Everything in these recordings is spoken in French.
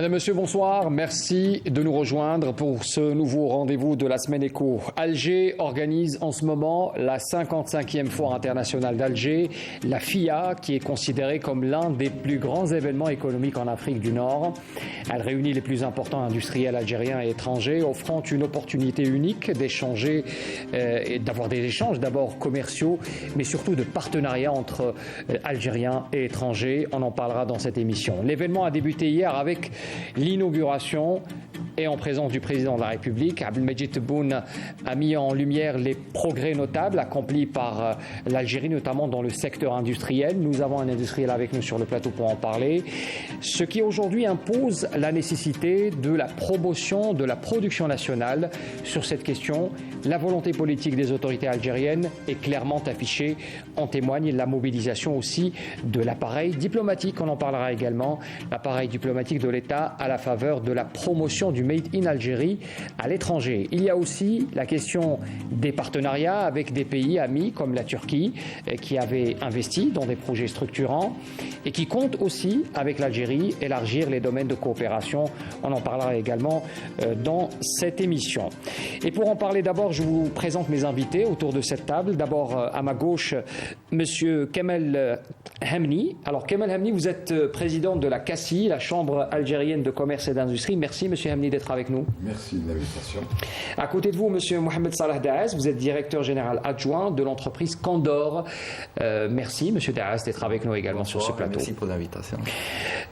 Madame, Monsieur, bonsoir. Merci de nous rejoindre pour ce nouveau rendez-vous de la Semaine Éco. Alger organise en ce moment la 55e Foire internationale d'Alger, la FIA, qui est considérée comme l'un des plus grands événements économiques en Afrique du Nord. Elle réunit les plus importants industriels algériens et étrangers, offrant une opportunité unique d'échanger et d'avoir des échanges d'abord commerciaux, mais surtout de partenariats entre Algériens et étrangers. On en parlera dans cette émission. L'événement a débuté hier avec l'inauguration et en présence du président de la République. Abdelmejid Tebboune a mis en lumière les progrès notables accomplis par l'Algérie, notamment dans le secteur industriel. Nous avons un industriel avec nous sur le plateau pour en parler. Ce qui aujourd'hui impose la nécessité de la promotion de la production nationale. Sur cette question, la volonté politique des autorités algériennes est clairement affichée. En témoigne la mobilisation aussi de l'appareil diplomatique. On en parlera également. L'appareil diplomatique de l'État à la faveur de la promotion du Made in Algérie à l'étranger. Il y a aussi la question des partenariats avec des pays amis comme la Turquie qui avait investi dans des projets structurants et qui compte aussi avec l'Algérie élargir les domaines de coopération. On en parlera également dans cette émission. Et pour en parler d'abord, je vous présente mes invités autour de cette table. D'abord à ma gauche, Monsieur Kamel Hamni. Alors Kamel Hamni, vous êtes président de la CACI, la Chambre algérienne de commerce et d'industrie. Merci Monsieur Hamni d'être avec nous. Merci de l'invitation. À côté de vous, Monsieur Mohamed Salah Daaz, vous êtes directeur général adjoint de l'entreprise Candor. Merci Monsieur Daaz d'être avec nous également. Bonsoir, sur ce plateau. Merci pour l'invitation.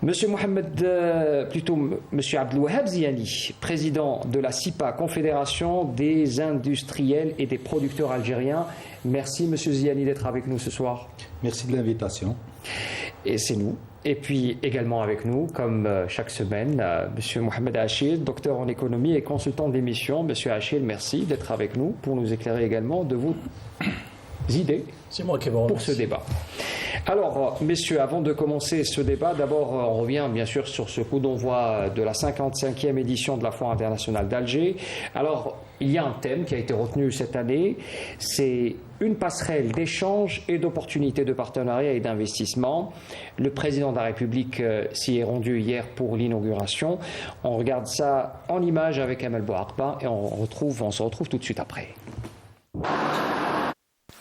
Monsieur Mohamed, Monsieur Abdelwahab Ziani, président de la CIPA, Confédération des industriels et des producteurs algériens. Merci Monsieur Ziani d'être avec nous ce soir. Merci de l'invitation. Et c'est nous. Et puis également avec nous, comme chaque semaine, Monsieur Mohamed Achil, docteur en économie et consultant d'émission. Monsieur Achil, merci d'être avec nous pour nous éclairer également de vos idées pour ce débat. Alors, messieurs, avant de commencer ce débat, d'abord, on revient bien sûr sur ce coup d'envoi de la 55e édition de la Foire internationale d'Alger. Alors, il y a un thème qui a été retenu cette année, c'est une passerelle d'échanges et d'opportunités de partenariat et d'investissement. Le président de la République s'y est rendu hier pour l'inauguration. On regarde ça en image avec Amel Bouarba et on se retrouve tout de suite après.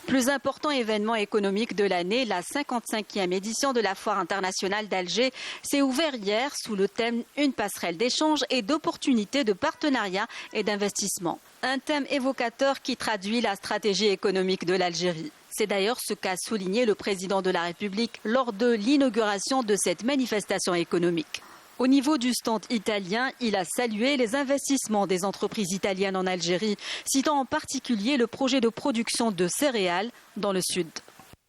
Plus important événement économique de l'année, la 55e édition de la Foire internationale d'Alger s'est ouverte hier sous le thème « Une passerelle d'échange et d'opportunités de partenariat et d'investissement ». Un thème évocateur qui traduit la stratégie économique de l'Algérie. C'est d'ailleurs ce qu'a souligné le président de la République lors de l'inauguration de cette manifestation économique. Au niveau du stand italien, il a salué les investissements des entreprises italiennes en Algérie, citant en particulier le projet de production de céréales dans le sud.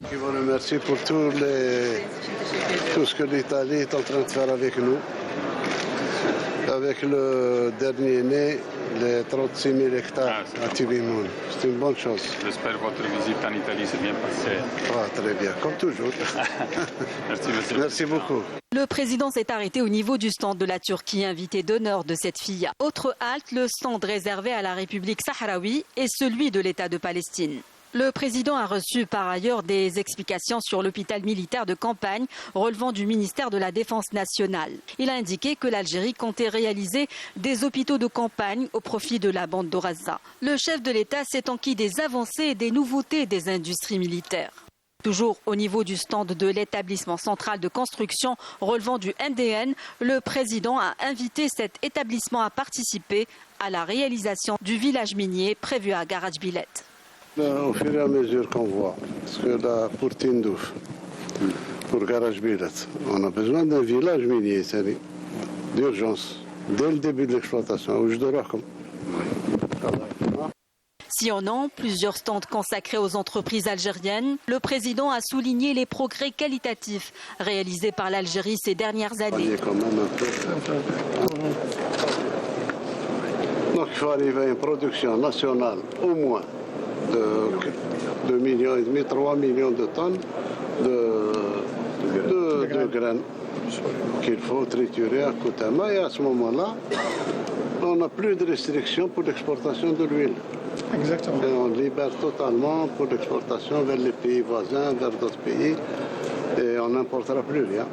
Je vous remercie pour tout ce que l'Italie est en train de faire avec nous. Avec le dernier né, les 36 000 hectares à Tibimoun. C'est une bonne chose. J'espère que votre visite en Italie s'est bien passée. Ah, très bien, comme toujours. Merci, monsieur. Merci beaucoup. Le président s'est arrêté au niveau du stand de la Turquie, invité d'honneur de cette FIA. Autre halte, le stand réservé à la République sahraoui et celui de l'État de Palestine. Le président a reçu par ailleurs des explications sur l'hôpital militaire de campagne relevant du ministère de la Défense nationale. Il a indiqué que l'Algérie comptait réaliser des hôpitaux de campagne au profit de la bande d'Oraza. Le chef de l'État s'est enquis des avancées et des nouveautés des industries militaires. Toujours au niveau du stand de l'établissement central de construction relevant du NDN, le président a invité cet établissement à participer à la réalisation du village minier prévu à Garage Billet. Au fur et à mesure qu'on voit, parce que la pour Tindouf, pour Garage Billet, on a besoin d'un village minier, c'est d'urgence, dès le début de l'exploitation, je dois comme. Sillonnant plusieurs stands consacrés aux entreprises algériennes, le président a souligné les progrès qualitatifs réalisés par l'Algérie ces dernières années. Donc il faut arriver à une production nationale au moins de 2,5 millions, 3 millions de tonnes de graines qu'il faut triturer à Koutama et à ce moment-là, on n'a plus de restrictions pour l'exportation de l'huile. Exactement. Et on libère totalement pour l'exportation vers les pays voisins, vers d'autres pays et on n'importera plus rien.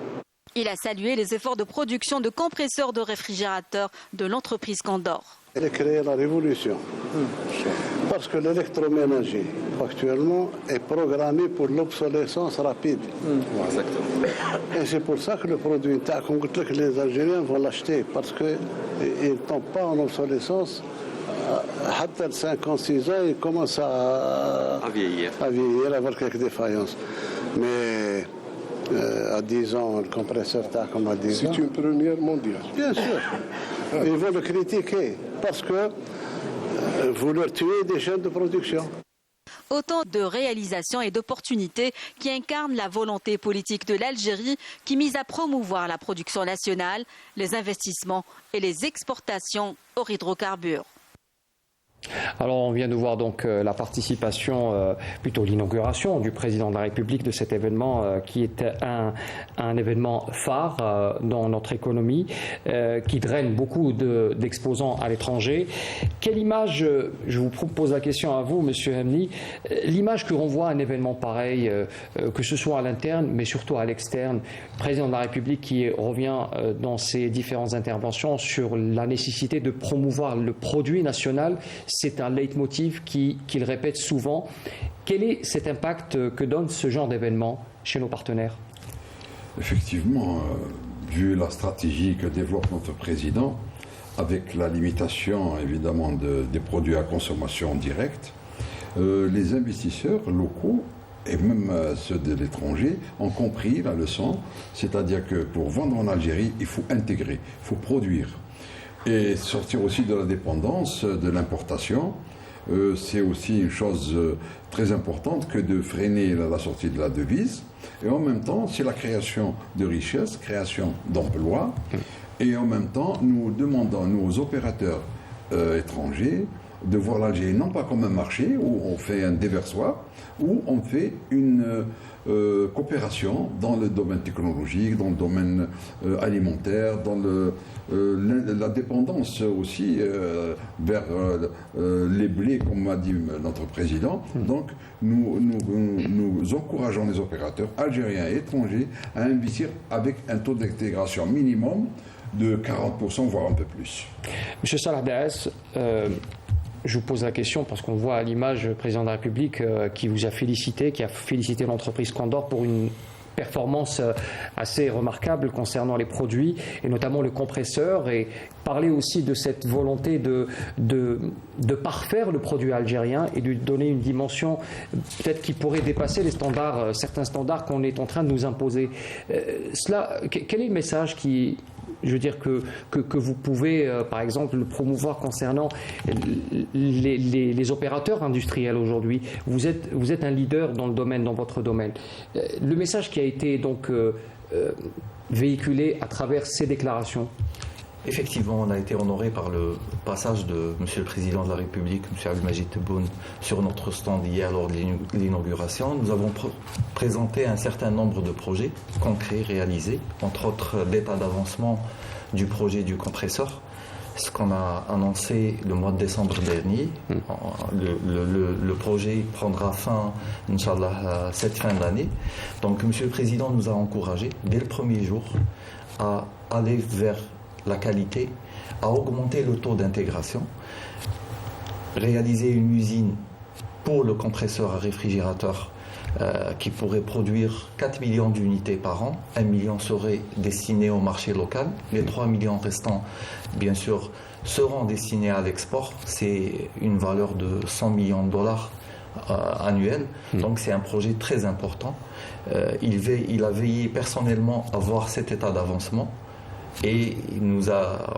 Il a salué les efforts de production de compresseurs de réfrigérateurs de l'entreprise Condor. Elle a créé la révolution. Parce que l'électroménager, actuellement, est programmé pour l'obsolescence rapide. Et c'est pour ça que le produit, les Algériens vont l'acheter, parce qu'ils ne tombent pas en obsolescence. À 5-6 ans, ils commencent à vieillir avec quelques défaillances. Mais à 10 ans, le compresseur comme à 10 ans. C'est une première mondiale. Bien sûr. Ils vont le critiquer parce que vous leur tuez des chaînes de production. Autant de réalisations et d'opportunités qui incarnent la volonté politique de l'Algérie qui mise à promouvoir la production nationale, les investissements et les exportations hors hydrocarbures. Alors on vient de voir donc la participation, plutôt l'inauguration du président de la République de cet événement qui est un événement phare dans notre économie, qui draine beaucoup d'exposants à l'étranger. Quelle image, je vous pose la question à vous, Monsieur Hamni, l'image que renvoie un événement pareil, que ce soit à l'interne mais surtout à l'externe, président de la République qui revient dans ses différentes interventions sur la nécessité de promouvoir le produit national. C'est un leitmotiv qu'il répète souvent. Quel est cet impact que donne ce genre d'événement chez nos partenaires? Effectivement, vu la stratégie que développe notre président, avec la limitation évidemment des produits à consommation directe, les investisseurs locaux et même ceux de l'étranger ont compris la leçon, c'est-à-dire que pour vendre en Algérie, il faut intégrer, il faut produire. Et sortir aussi de la dépendance de l'importation, c'est aussi une chose très importante que de freiner la sortie de la devise. Et en même temps, c'est la création de richesses, création d'emplois. Et en même temps, nous demandons aux opérateurs étrangers de voir l'Algérie non pas comme un marché où on fait un déversoir, où on fait une coopération dans le domaine technologique, dans le domaine alimentaire, dans la dépendance aussi vers les blés, comme m'a dit notre président. Donc nous encourageons les opérateurs algériens et étrangers à investir avec un taux d'intégration minimum de 40%, voire un peu plus. Monsieur Salah Daes, je vous pose la question parce qu'on voit à l'image le président de la République qui vous a félicité, qui a félicité l'entreprise Condor pour une performance assez remarquable concernant les produits et notamment le compresseur, et parler aussi de cette volonté de parfaire le produit algérien et de lui donner une dimension peut-être qui pourrait dépasser les standards, certains standards qu'on est en train de nous imposer. Quel est le message qui, je veux dire, que vous pouvez, par exemple, promouvoir concernant les opérateurs industriels aujourd'hui? Vous êtes un leader dans le domaine, dans votre domaine. Le message qui a été donc véhiculé à travers ces déclarations? Effectivement, on a été honoré par le passage de Monsieur le Président de la République, M. Abdelmajid Tebboune, sur notre stand hier lors de l'inauguration. Nous avons présenté un certain nombre de projets concrets réalisés, entre autres l'état d'avancement du projet du compresseur, ce qu'on a annoncé le mois de décembre dernier. Le projet prendra fin, Inch'Allah, cette fin d'année. Donc M. le Président nous a encouragés, dès le premier jour, à aller vers la qualité, à augmenter le taux d'intégration, réaliser une usine pour le compresseur à réfrigérateur qui pourrait produire 4 millions d'unités par an. 1 million serait destiné au marché local. Les 3 millions restants, bien sûr, seront destinés à l'export. C'est une valeur de 100 millions de dollars annuels. Donc c'est un projet très important. Il a veillé personnellement à voir cet état d'avancement. Et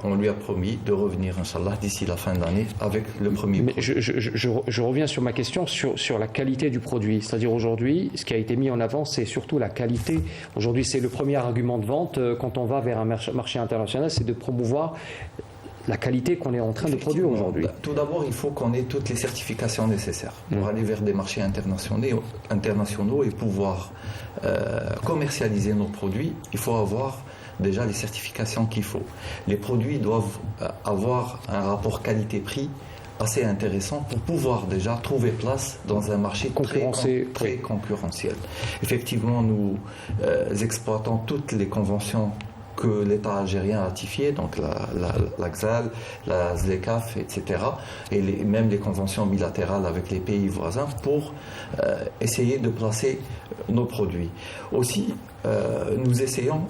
on lui a promis de revenir, Inch'Allah, d'ici la fin d'année avec le premier projet. Je reviens sur ma question sur la qualité du produit. C'est-à-dire aujourd'hui, ce qui a été mis en avant, c'est surtout la qualité. Aujourd'hui, c'est le premier argument de vente quand on va vers un marché international, c'est de promouvoir la qualité qu'on est en train de produire aujourd'hui. Tout d'abord, il faut qu'on ait toutes les certifications nécessaires pour aller vers des marchés internationaux et pouvoir commercialiser nos produits. Il faut avoir déjà les certifications qu'il faut. Les produits doivent avoir un rapport qualité-prix assez intéressant pour pouvoir déjà trouver place dans un marché très concurrentiel. Effectivement, nous exploitons toutes les conventions que l'État algérien a ratifiées, donc la XAL, la ZLECAf, etc., et même les conventions bilatérales avec les pays voisins pour essayer de placer nos produits. Aussi, nous essayons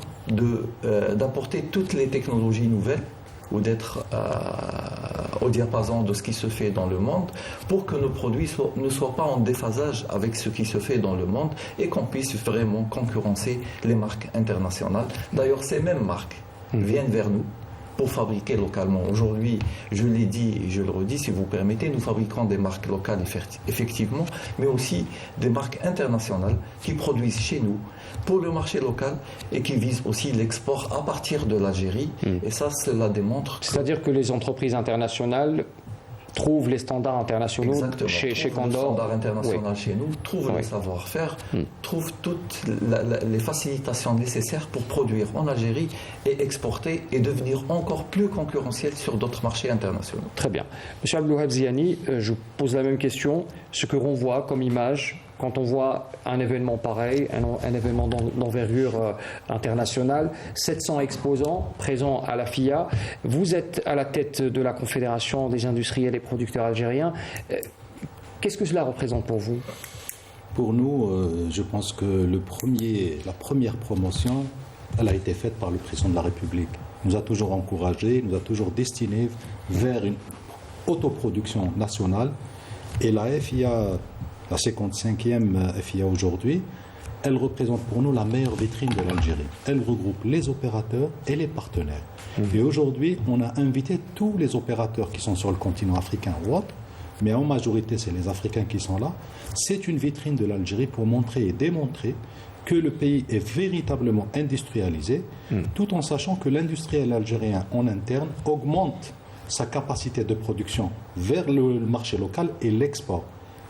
d'apporter toutes les technologies nouvelles ou d'être au diapason de ce qui se fait dans le monde pour que nos produits ne soient pas en déphasage avec ce qui se fait dans le monde et qu'on puisse vraiment concurrencer les marques internationales. D'ailleurs, ces mêmes marques viennent vers nous pour fabriquer localement. Aujourd'hui, je l'ai dit et je le redis, si vous permettez, nous fabriquons des marques locales effectivement, mais aussi des marques internationales qui produisent chez nous pour le marché local et qui visent aussi l'export à partir de l'Algérie. Et ça, cela démontre... C'est-à-dire que les entreprises internationales trouvent les standards internationaux chez Condor. Les standards internationaux chez nous, trouvent le savoir-faire, trouvent toutes les facilitations nécessaires pour produire en Algérie et exporter et devenir encore plus concurrentiel sur d'autres marchés internationaux. Très bien. Monsieur Abdelwahab Ziani, je vous pose la même question. Ce que l'on voit comme image quand on voit un événement pareil, un événement d'envergure internationale, 700 exposants présents à la FIA, vous êtes à la tête de la Confédération des industriels et producteurs algériens. Qu'est-ce que cela représente pour vous ? Pour nous, je pense que la première promotion, elle a été faite par le président de la République. Il nous a toujours encouragés, nous a toujours destinés vers une autoproduction nationale. Et la FIA, la 55e FIA aujourd'hui, elle représente pour nous la meilleure vitrine de l'Algérie. Elle regroupe les opérateurs et les partenaires. Et aujourd'hui, on a invité tous les opérateurs qui sont sur le continent africain ou autre, mais en majorité, c'est les Africains qui sont là. C'est une vitrine de l'Algérie pour montrer et démontrer que le pays est véritablement industrialisé, tout en sachant que l'industriel algérien en interne augmente sa capacité de production vers le marché local et l'export.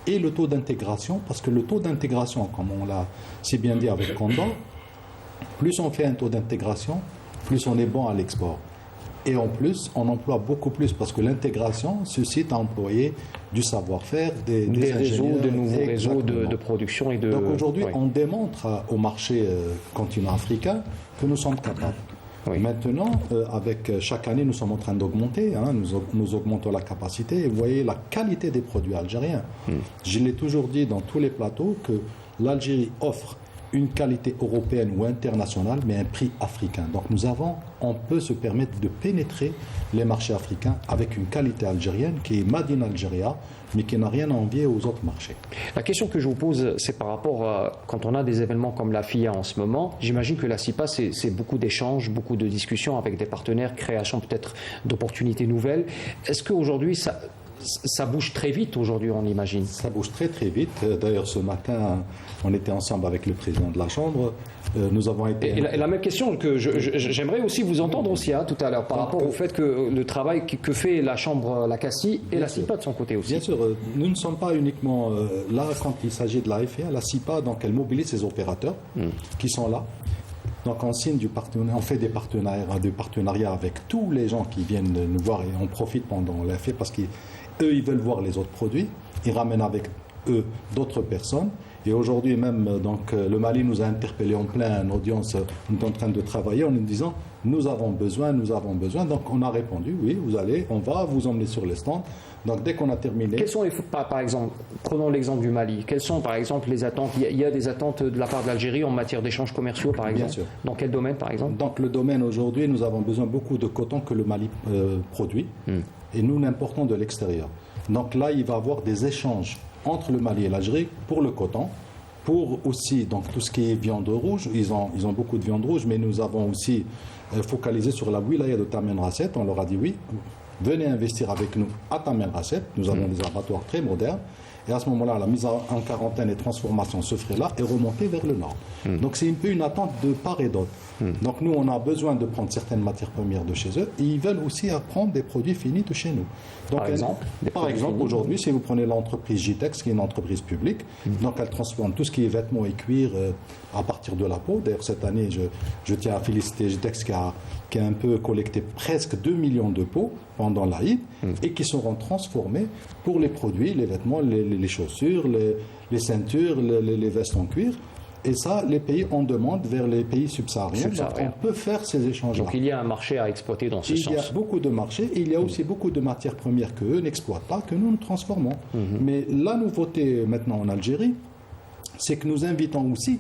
Et le taux d'intégration, parce que le taux d'intégration, comme on l'a si bien dit avec Condor, plus on fait un taux d'intégration, plus on est bon à l'export. Et en plus, on emploie beaucoup plus, parce que l'intégration suscite à employer du savoir-faire, des réseaux, de nouveaux réseaux de production et de... Donc aujourd'hui, on démontre au marché continent africain que nous sommes capables. Oui. Maintenant, avec chaque année, nous sommes en train d'augmenter, nous augmentons la capacité et vous voyez la qualité des produits algériens. Je l'ai toujours dit dans tous les plateaux que l'Algérie offre une qualité européenne ou internationale, mais un prix africain. Donc on peut se permettre de pénétrer les marchés africains avec une qualité algérienne qui est Made in Algeria, mais qui n'a rien à envier aux autres marchés. La question que je vous pose, c'est par rapport à quand on a des événements comme la FIA en ce moment, j'imagine que la CIPA, c'est beaucoup d'échanges, beaucoup de discussions avec des partenaires, création peut-être d'opportunités nouvelles. Est-ce qu'aujourd'hui, ça bouge très vite aujourd'hui, on imagine? Ça bouge très très vite. D'ailleurs, ce matin, on était ensemble avec le président de la Chambre. Nous avons été... Et la même question que j'aimerais aussi vous entendre aussi tout à l'heure par rapport au fait que le travail que fait la Chambre, la CACI et la CIPA de son côté aussi. Bien sûr, nous ne sommes pas uniquement là quand il s'agit de la FIA. La CIPA, donc, elle mobilise ses opérateurs qui sont là. Donc on signe on fait des partenariats avec tous les gens qui viennent nous voir et on profite pendant la FIA parce qu'eux, ils veulent voir les autres produits. Ils ramènent avec eux d'autres personnes. Et aujourd'hui même, donc, le Mali nous a interpellés en pleine audience. On est en train de travailler en nous disant nous avons besoin. Donc on a répondu oui, on va vous emmener sur les stands. Donc dès qu'on a terminé... Quelles sont par exemple, prenons l'exemple du Mali, quelles sont par exemple les attentes? Il y a des attentes de la part de l'Algérie en matière d'échanges commerciaux par exemple? Bien sûr. Dans quel domaine par exemple? Donc le domaine aujourd'hui, nous avons besoin beaucoup de coton que le Mali produit et nous l'importons de l'extérieur. Donc là, il va y avoir des échanges entre le Mali et l'Algérie pour le coton, pour aussi donc, tout ce qui est viande rouge. Ils ont beaucoup de viande rouge, mais nous avons aussi focalisé sur la wilaya de Tamen Rasset. On leur a dit oui, venez investir avec nous à Tamen Rasset. Nous avons des abattoirs très modernes. Et à ce moment-là, la mise en quarantaine et transformation se ferait là et remonter vers le nord. Donc c'est un peu une attente de part et d'autre. Donc nous, on a besoin de prendre certaines matières premières de chez eux et ils veulent aussi apprendre des produits finis de chez nous. Donc, par exemple, aujourd'hui, si vous prenez l'entreprise Jitex, qui est une entreprise publique, donc elle transforme tout ce qui est vêtements et cuir à partir de la peau. D'ailleurs, cette année, je tiens à féliciter Jitex qui a un peu collecté presque 2 millions de peaux pendant l'Aïd et qui seront transformés pour les produits, les vêtements, les chaussures, les ceintures, les vestes en cuir. Et ça, les pays en demandent vers les pays subsahariens. Donc on peut faire ces échanges-là. Donc il y a un marché à exploiter dans ce sens. Il y a beaucoup de marchés et il y a aussi beaucoup de matières premières qu'eux n'exploitent pas, que nous transformons. Mais la nouveauté maintenant en Algérie, c'est que nous invitons aussi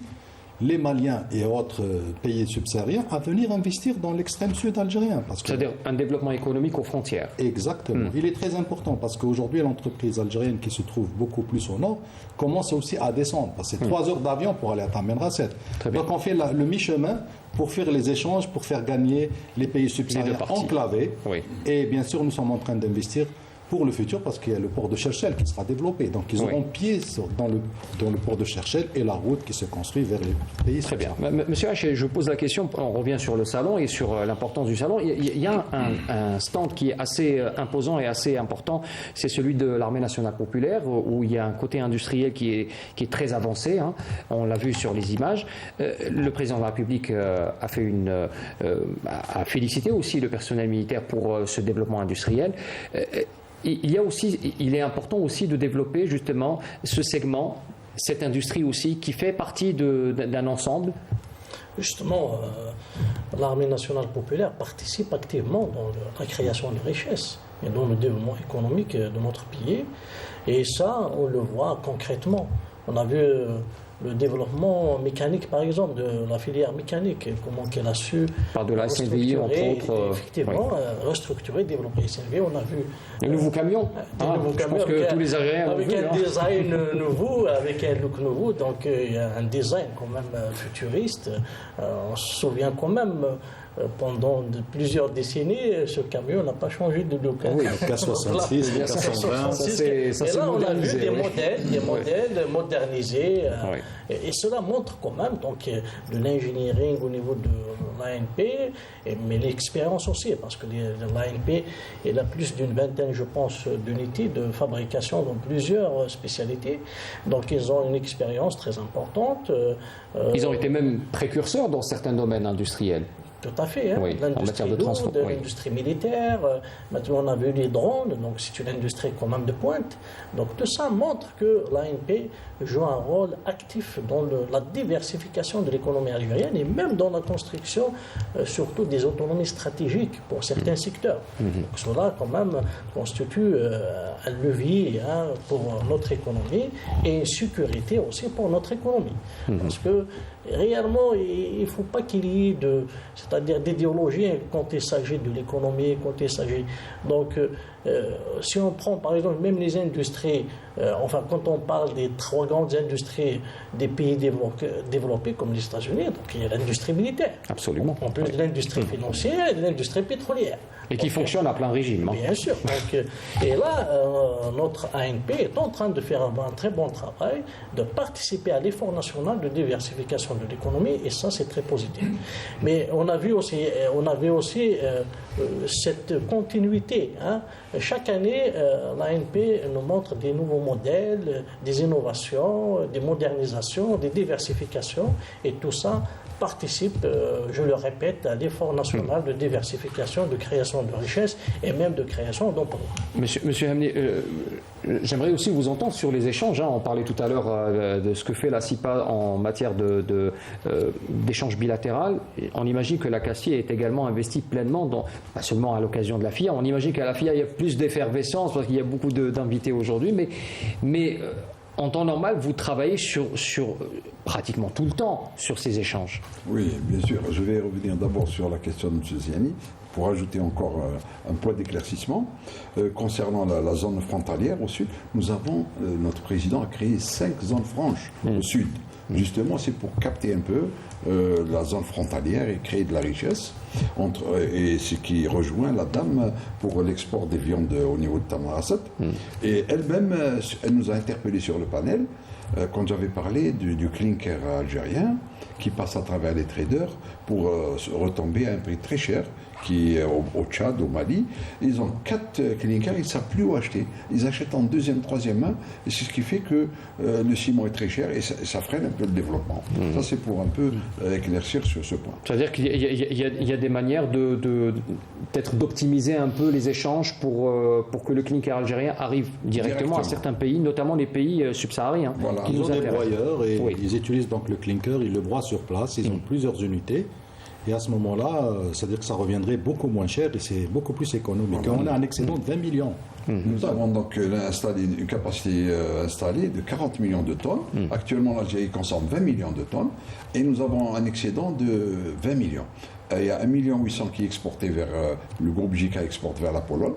les Maliens et autres pays subsahariens à venir investir dans l'extrême sud algérien. C'est-à-dire un développement économique aux frontières. Exactement. Il est très important parce qu'aujourd'hui, l'entreprise algérienne qui se trouve beaucoup plus au nord commence aussi à descendre. Parce que c'est 3 heures d'avion pour aller à Tamen Rasset. Donc on fait le mi-chemin pour faire les échanges, pour faire gagner les pays subsahariens enclavés. Oui. Et bien sûr, nous sommes en train d'investir pour le futur, parce qu'il y a le port de Cherchel qui sera développé. Donc ils auront pied dans le port de Cherchel et la route qui se construit vers les pays. Très bien. Monsieur H, je pose la question, on revient sur le salon et sur l'importance du salon. Il y a un stand qui est assez imposant et assez important, c'est celui de l'Armée nationale populaire, où il y a un côté industriel qui est très avancé, hein. On l'a vu sur les images. Le président de la République a félicité aussi le personnel militaire pour ce développement industriel. Il est important aussi de développer justement ce segment, cette industrie aussi, qui fait partie d'un ensemble. Justement, l'armée nationale populaire participe activement dans la création de richesses et dans le développement économique de notre pays. Et ça, on le voit concrètement. On a vu le développement mécanique, par exemple, de la filière mécanique, comment qu'elle a su par de la SNVI, entre autres. Effectivement, restructurer, développer SNVI. On a vu les nouveaux camions. Je pense que tous les Algériens l'ont vu. Avec un design nouveau, avec un look nouveau, donc il y a un design quand même futuriste. On se souvient quand même. Pendant plusieurs décennies, ce camion n'a pas changé de look. Oui, K66, K120. Et là, on a vu des modèles modernisés. Et cela montre quand même donc, de l'engineering au niveau de l'ANP, mais l'expérience aussi, parce que l'ANP a plus d'une vingtaine, je pense, d'unités de fabrication dans plusieurs spécialités. Donc, ils ont une expérience très importante. Ils ont été même précurseurs dans certains domaines industriels. Tout à fait, hein. Oui, l'industrie lourde, l'industrie militaire, maintenant on a vu les drones, donc c'est une industrie quand même de pointe. Donc tout ça montre que l'ANP joue un rôle actif dans la diversification de l'économie algérienne et même dans la construction, surtout des autonomies stratégiques pour certains secteurs. Donc cela quand même constitue un levier pour notre économie et une sécurité aussi pour notre économie. Parce que réellement, il ne faut pas qu'il y ait c'est-à-dire d'idéologie quand il s'agit de l'économie, quand il s'agit. Donc, si on prend par exemple même les industries, quand on parle des 3 grandes industries des pays développés comme les États-Unis, donc il y a l'industrie militaire. Absolument. En plus de l'industrie financière et de l'industrie pétrolière. Et qui fonctionne à plein régime. Bien sûr. Donc, et là, notre ANP est en train de faire un très bon travail, de participer à l'effort national de diversification de l'économie, et ça, c'est très positif. Mais on avait aussi cette continuité. Chaque année, l'ANP nous montre des nouveaux modèles, des innovations, des modernisations, des diversifications, et tout ça participe, je le répète, à l'effort national de diversification, de création de richesses et même de création d'emplois. Monsieur Hamni, j'aimerais aussi vous entendre sur les échanges. On parlait tout à l'heure de ce que fait la CIPA en matière d'échanges bilatéral. On imagine que la CACIE est également investie pleinement, pas seulement à l'occasion de la FIA. On imagine qu'à la FIA, il y a plus d'effervescence parce qu'il y a beaucoup d'invités aujourd'hui, mais en temps normal, vous travaillez sur pratiquement tout le temps sur ces échanges. Oui, bien sûr. Je vais revenir d'abord sur la question de M. Ziani. pour ajouter encore un point d'éclaircissement, concernant la zone frontalière au sud, notre président a créé 5 zones franches au sud. Justement, c'est pour capter un peu la zone frontalière et créer de la richesse, et ce qui rejoint la dame pour l'export des viandes au niveau de Tamarasset. Et elle-même, elle nous a interpellés sur le panel quand j'avais parlé du clinker algérien qui passe à travers les traders pour retomber à un prix très cher qui est au Tchad, au Mali. Ils ont 4 clinkers, ils ne savent plus où acheter. Ils achètent en deuxième, troisième main, et c'est ce qui fait que le ciment est très cher et ça freine un peu le développement. Ça, c'est pour un peu éclaircir sur ce point. C'est-à-dire qu'il y a des manières peut-être d'optimiser un peu les échanges pour que le clinker algérien arrive directement à certains pays, notamment les pays subsahariens. Voilà. Qui Ils nous ont des intéressent. broyeurs et Oui. ils utilisent donc le clinker, ils le broient sur place, ils ont plusieurs unités. Et à ce moment-là, c'est-à-dire que ça reviendrait beaucoup moins cher et c'est beaucoup plus économique. On a un excédent de 20 millions. Nous avons donc une capacité installée de 40 millions de tonnes. Actuellement, l'Algérie consomme 20 millions de tonnes et nous avons un excédent de 20 millions. Il y a 1,8 million qui est exporté vers le groupe JK exporte vers la Pologne.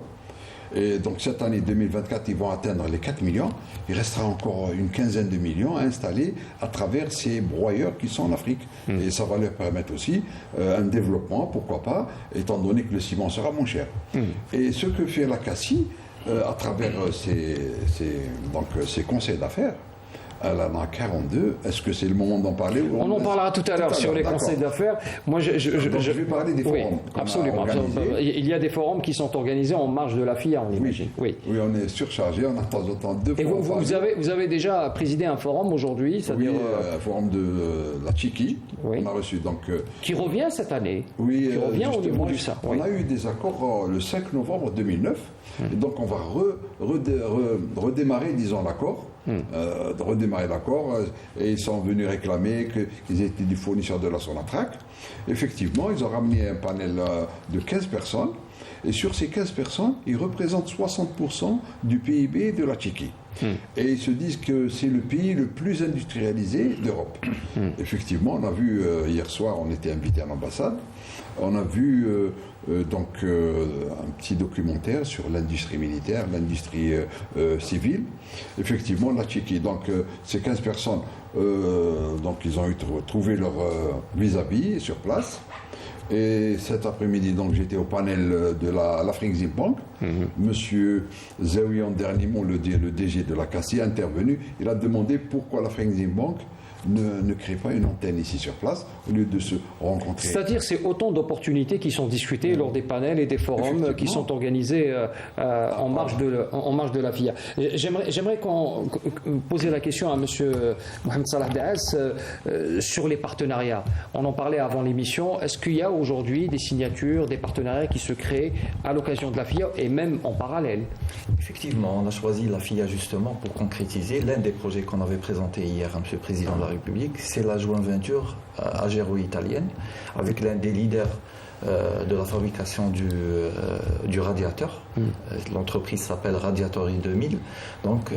Et donc cette année 2024, ils vont atteindre les 4 millions. Il restera encore une quinzaine de millions à installer à travers ces broyeurs qui sont en Afrique. Et ça va leur permettre aussi un développement, pourquoi pas, étant donné que le ciment sera moins cher. Et ce que fait la CACI, à travers ses conseils d'affaires, elle en a 42. Est-ce que c'est le moment d'en parler On en parlera tout à l'heure sur les conseils d'affaires. Moi, je vais parler des forums. Oui, absolument. Il y a des forums qui sont organisés en marge de la FIA, on imagine. Oui, on est surchargé. On a de temps en temps 2 forums. Et vous avez déjà présidé un forum aujourd'hui, c'est-à-dire un forum de la Tchiki. Oui. On a reçu donc. Qui revient cette année. Oui, qui revient au niveau du sein. On a eu des accords le 5 novembre 2009. Et donc on va redémarrer, disons, l'accord. Redémarrer l'accord, et ils sont venus réclamer qu'ils étaient du fournisseur de la Sonatrach. Effectivement, ils ont ramené un panel de 15 personnes, et sur ces 15 personnes, ils représentent 60% du PIB de la Tchéquie. Et ils se disent que c'est le pays le plus industrialisé d'Europe. Effectivement, on a vu hier soir, on était invité à l'ambassade, on a vu un petit documentaire sur l'industrie militaire, l'industrie civile. Effectivement, la Tchéquie, donc ces 15 personnes, donc ils ont trouvé leur vis-à-vis sur place. Et cet après-midi, donc j'étais au panel de l'Afrixim Bank. Monsieur Zawian Dernimon, le DG de la CACI, est intervenu. Il a demandé pourquoi l'Afrixim Bank ne crée pas une antenne ici sur place au lieu de se rencontrer. C'est-à-dire c'est autant d'opportunités qui sont discutées lors des panels et des forums qui sont organisés en marge de la FIA. J'aimerais poser la question à M. Mohamed Salah Daas sur les partenariats. On en parlait avant l'émission. Est-ce qu'il y a aujourd'hui des signatures, des partenariats qui se créent à l'occasion de la FIA et même en parallèle? Effectivement, on a choisi la FIA justement pour concrétiser l'un des projets qu'on avait présenté hier à M. le Président de la République, c'est la joint venture algéro-italienne avec l'un des leaders de la fabrication du radiateur. L'entreprise s'appelle Radiatori 2000. Donc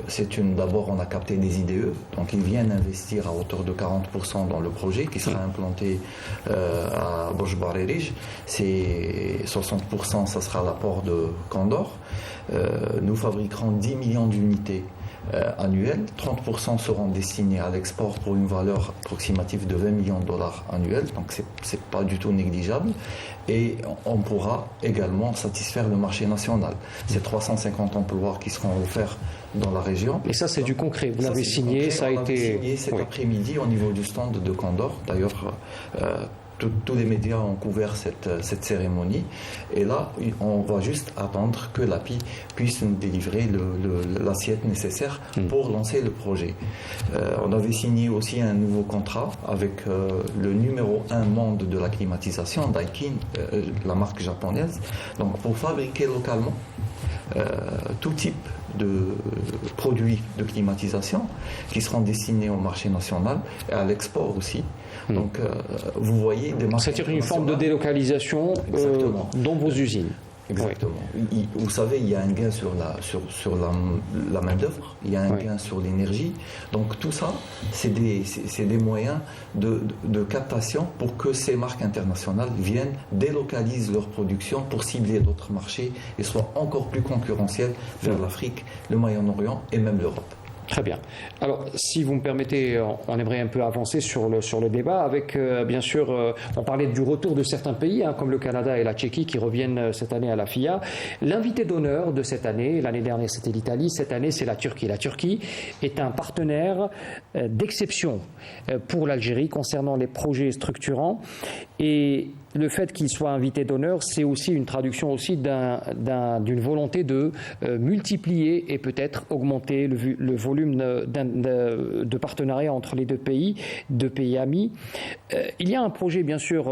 d'abord on a capté des IDE, donc ils viennent investir à hauteur de 40% dans le projet qui sera implanté à Borj Barerij. C'est 60%, ça sera l'apport de Condor. Nous fabriquerons 10 millions d'unités annuelles, 30% seront destinés à l'export pour une valeur approximative de 20 millions de dollars annuels, donc c'est pas du tout négligeable, et on pourra également satisfaire le marché national. C'est 350 emplois qui seront offerts dans la région. Et ça c'est du concret, vous l'avez signé, ça a été signé cet après-midi au niveau du stand de Condor, d'ailleurs tous les médias ont couvert cette cérémonie, et là on va juste attendre que l'API puisse nous délivrer l'assiette nécessaire pour lancer le projet. On avait signé aussi un nouveau contrat avec le numéro 1 monde de la climatisation, Daikin, la marque japonaise, donc pour fabriquer localement tout type de produits de climatisation qui seront destinés au marché national et à l'export aussi. Donc vous voyez des marques. C'est-à-dire une forme de délocalisation dans vos usines. Exactement. Vous savez, il y a un gain sur la main-d'œuvre, il y a un gain sur l'énergie. Donc tout ça, c'est des moyens de captation pour que ces marques internationales viennent, délocalisent leur production pour cibler d'autres marchés et soient encore plus concurrentielles vers l'Afrique, le Moyen-Orient et même l'Europe. Très bien. Alors, si vous me permettez, on aimerait un peu avancer sur le débat avec, bien sûr, on parlait du retour de certains pays, comme le Canada et la Tchéquie qui reviennent cette année à la FIA. L'invité d'honneur de cette année, l'année dernière c'était l'Italie, cette année c'est la Turquie. La Turquie est un partenaire d'exception pour l'Algérie concernant les projets structurants et le fait qu'il soit invité d'honneur, c'est aussi une traduction aussi d'une volonté de multiplier et peut-être augmenter le volume de partenariat entre les deux pays amis. Il y a un projet, bien sûr,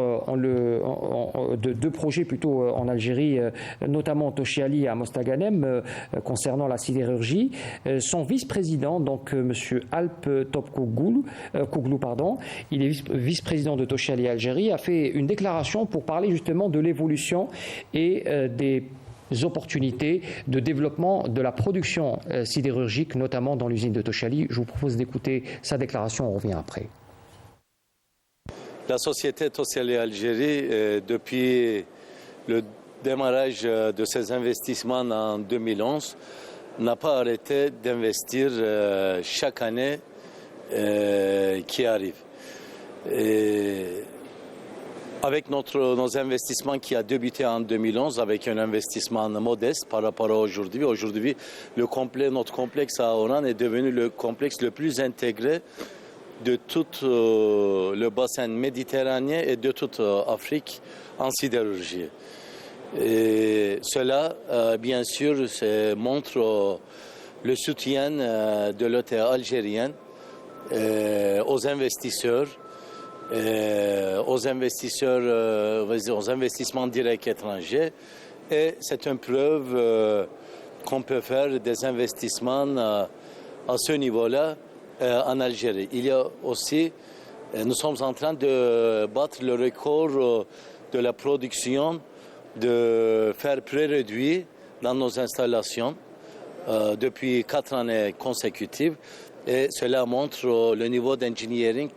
deux projets plutôt en Algérie, notamment Tochiali et à Mostaganem, concernant la sidérurgie. Son vice-président, donc M. Alp Topkoglu, il est vice-président de Tochiali Algérie, a fait une déclaration pour parler justement de l'évolution et des opportunités de développement de la production sidérurgique, notamment dans l'usine de Tochiali. Je vous propose d'écouter sa déclaration, on revient après. La société Tochiali Algérie, depuis le démarrage de ses investissements en 2011, n'a pas arrêté d'investir chaque année qui arrive. Avec nos investissements qui a débuté en 2011 avec un investissement modeste par rapport à aujourd'hui. Aujourd'hui, notre complexe à Oran est devenu le complexe le plus intégré de tout le bassin méditerranéen et de toute Afrique en sidérurgie. Et cela, bien sûr, montre le soutien de l'État algérien aux investisseurs, aux investissements directs étrangers, et c'est une preuve qu'on peut faire des investissements à ce niveau-là en Algérie. Il y a aussi, nous sommes en train de battre le record de la production de fer pré-réduit dans nos installations depuis 4 années consécutives, et cela montre le niveau d'engineering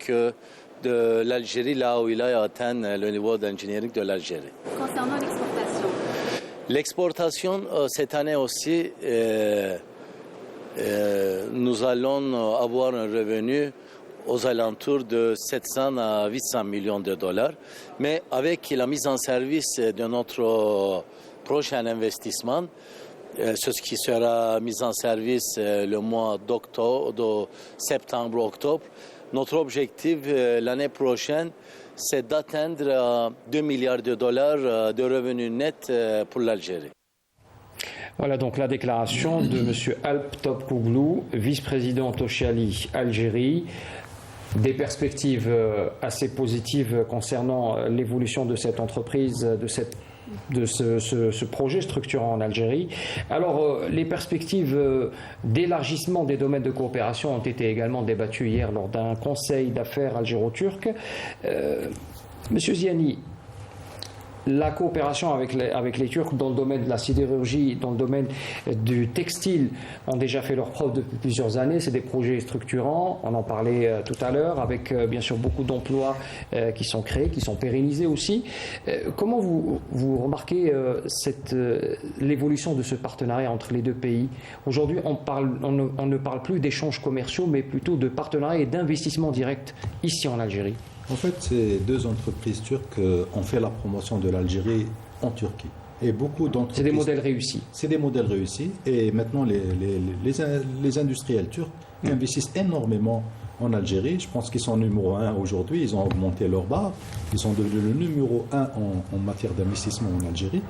de l'Algérie, là où il a atteint le niveau d'engineering de l'Algérie. Concernant l'exportation. L'exportation, cette année aussi, nous allons avoir un revenu aux alentours de 700 à 800 millions de dollars. Mais avec la mise en service de notre prochain investissement, ce qui sera mis en service le mois de septembre-octobre, notre objectif l'année prochaine, c'est d'atteindre 2 milliards de dollars de revenus nets pour l'Algérie. Voilà donc la déclaration de M. Alp Topkoglu, vice-président Tochiali Algérie. Des perspectives assez positives concernant l'évolution de cette entreprise, de ce projet structurant en Algérie. Alors, les perspectives d'élargissement des domaines de coopération ont été également débattues hier lors d'un conseil d'affaires algéro-turc. Monsieur Ziani, la coopération avec les Turcs dans le domaine de la sidérurgie, dans le domaine du textile, ont déjà fait leurs preuves depuis plusieurs années. C'est des projets structurants, on en parlait tout à l'heure, avec bien sûr beaucoup d'emplois qui sont créés, qui sont pérennisés aussi. Comment vous remarquez l'évolution de ce partenariat entre les deux pays? Aujourd'hui, on ne parle plus d'échanges commerciaux, mais plutôt de partenariat et d'investissement direct ici en Algérie. En fait, ces deux entreprises turques ont fait la promotion de l'Algérie en Turquie. Et beaucoup d'entreprises... C'est des modèles réussis. C'est des modèles réussis. Et maintenant, les industriels turcs investissent énormément en Algérie. Je pense qu'ils sont numéro 1 aujourd'hui. Ils ont augmenté leur barre. Ils sont devenus le numéro 1 en matière d'investissement en Algérie.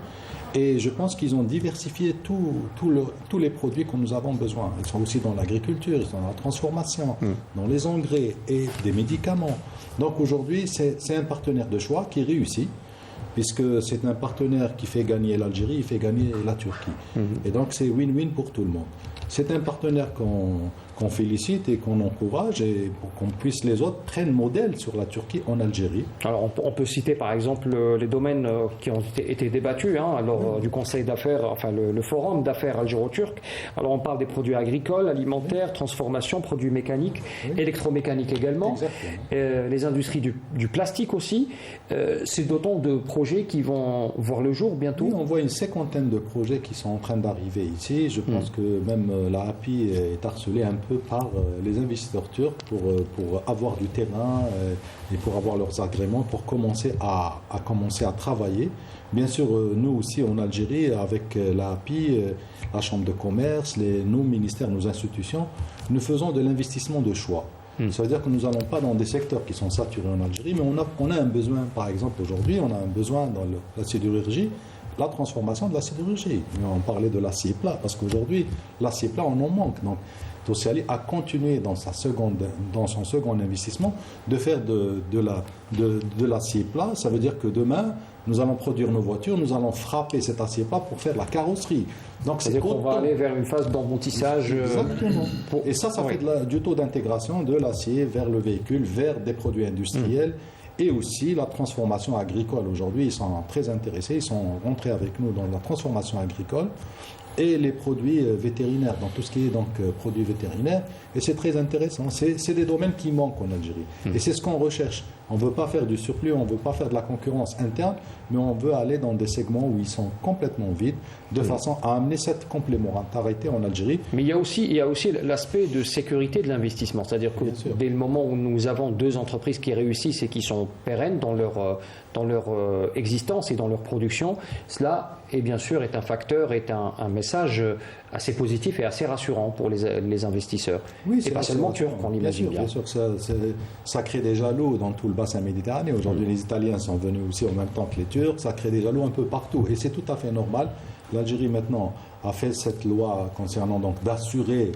Et je pense qu'ils ont diversifié tous les produits que nous avons besoin. Ils sont aussi dans l'agriculture, ils sont dans la transformation, dans les engrais et des médicaments. Donc aujourd'hui, c'est un partenaire de choix qui réussit, puisque c'est un partenaire qui fait gagner l'Algérie, il fait gagner la Turquie. Et donc c'est win-win pour tout le monde. c'est un partenaire qu'on félicite et qu'on encourage, et pour qu'on puisse les autres prennent modèle sur la Turquie en Algérie. Alors on peut citer par exemple les domaines qui ont été débattus lors du Conseil d'affaires, enfin le forum d'affaires algéro-turc. Alors on parle des produits agricoles, alimentaires, transformation, produits mécaniques, électromécaniques également, les industries du plastique aussi. C'est d'autant de projets qui vont voir le jour bientôt. Oui, on voit une cinquantaine de projets qui sont en train d'arriver ici. Je pense que même la API est harcelée un peu par les investisseurs turcs pour avoir du terrain et pour avoir leurs agréments pour commencer à travailler. Bien sûr, nous aussi en Algérie, avec la API, la Chambre de commerce, nos ministères, nos institutions, nous faisons de l'investissement de choix. Ça veut dire que nous n'allons pas dans des secteurs qui sont saturés en Algérie, mais on a un besoin, par exemple aujourd'hui, on a un besoin dans la sidérurgie, la transformation de la sidérurgie. On parlait de l'acier plat, parce qu'aujourd'hui, l'acier plat, on en manque. Donc, Tosyali a continué dans son second investissement de faire de l'acier plat. Ça veut dire que demain, nous allons produire nos voitures, nous allons frapper cet acier plat pour faire la carrosserie. Donc c'est-à-dire qu'on va aller vers une phase d'emboutissage. Exactement. Et ça fait du taux d'intégration de l'acier vers le véhicule, vers des produits industriels. Et aussi la transformation agricole. Aujourd'hui, ils sont très intéressés, ils sont rentrés avec nous dans la transformation agricole et les produits vétérinaires, dans tout ce qui est donc produits vétérinaires. Et c'est très intéressant. C'est des domaines qui manquent en Algérie. Et c'est ce qu'on recherche. On ne veut pas faire du surplus, on ne veut pas faire de la concurrence interne, mais on veut aller dans des segments où ils sont complètement vides, de façon à amener cette complémentarité en Algérie. Mais il y a aussi l'aspect de sécurité de l'investissement. C'est-à-dire que dès le moment où nous avons deux entreprises qui réussissent et qui sont pérennes dans leur existence et dans leur production, cela est bien sûr un facteur, est un message assez positif et assez rassurant pour les investisseurs. Oui, et pas seulement turcs, on l'imagine bien. Bien sûr que ça crée des jaloux dans tout le bassin méditerranéen. Aujourd'hui, les Italiens sont venus aussi en même temps que les Turcs. Ça crée des jaloux un peu partout. Et c'est tout à fait normal. L'Algérie, maintenant, a fait cette loi concernant donc d'assurer